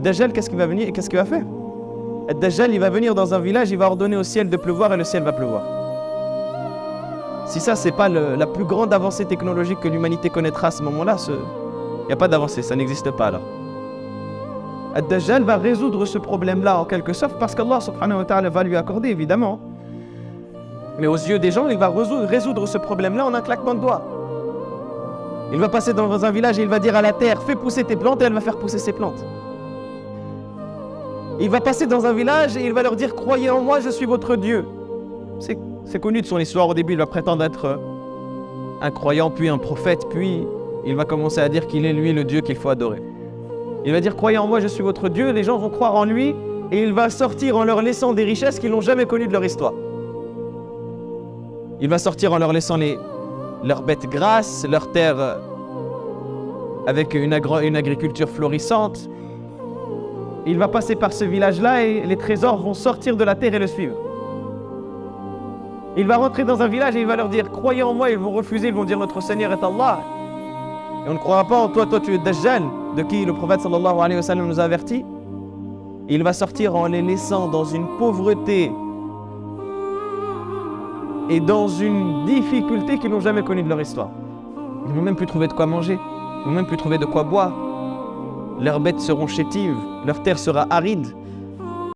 Dajjal, qu'est-ce qu'il va venir et qu'est-ce qu'il va faire? Dajjal, il va venir dans un village, il va ordonner au ciel de pleuvoir et le ciel va pleuvoir. Si ça, c'est pas la plus grande avancée technologique que l'humanité connaîtra à ce moment-là, il n'y a pas d'avancée, ça n'existe pas alors. Dajjal va résoudre ce problème-là en quelque sorte parce qu'Allah subhanahu wa ta'ala va lui accorder évidemment. Mais aux yeux des gens, il va résoudre ce problème-là en un claquement de doigts. Il va passer dans un village et il va dire à la terre, fais pousser tes plantes et elle va faire pousser ses plantes. Il va passer dans un village et il va leur dire, croyez en moi, je suis votre Dieu. C'est connu de son histoire, au début il va prétendre être un croyant, puis un prophète, puis il va commencer à dire qu'il est lui le Dieu qu'il faut adorer. Il va dire, croyez en moi, je suis votre Dieu, les gens vont croire en lui et il va sortir en leur laissant des richesses qu'ils n'ont jamais connues de leur histoire. Il va sortir en leur laissant leurs bêtes grasses, leurs terres avec une agriculture florissante. Il va passer par ce village-là et les trésors vont sortir de la terre et le suivre. Il va rentrer dans un village et il va leur dire, croyez en moi, ils vont refuser, ils vont dire, notre Seigneur est Allah. Et on ne croira pas en toi, toi tu es Dajjal, de qui le prophète sallallahu alayhi wa sallam nous a avertis. Il va sortir en les laissant dans une pauvreté et dans une difficulté qu'ils n'ont jamais connue de leur histoire. Ils ne vont même plus trouver de quoi manger, ils ne vont même plus trouver de quoi boire. Leurs bêtes seront chétives, leur terre sera aride.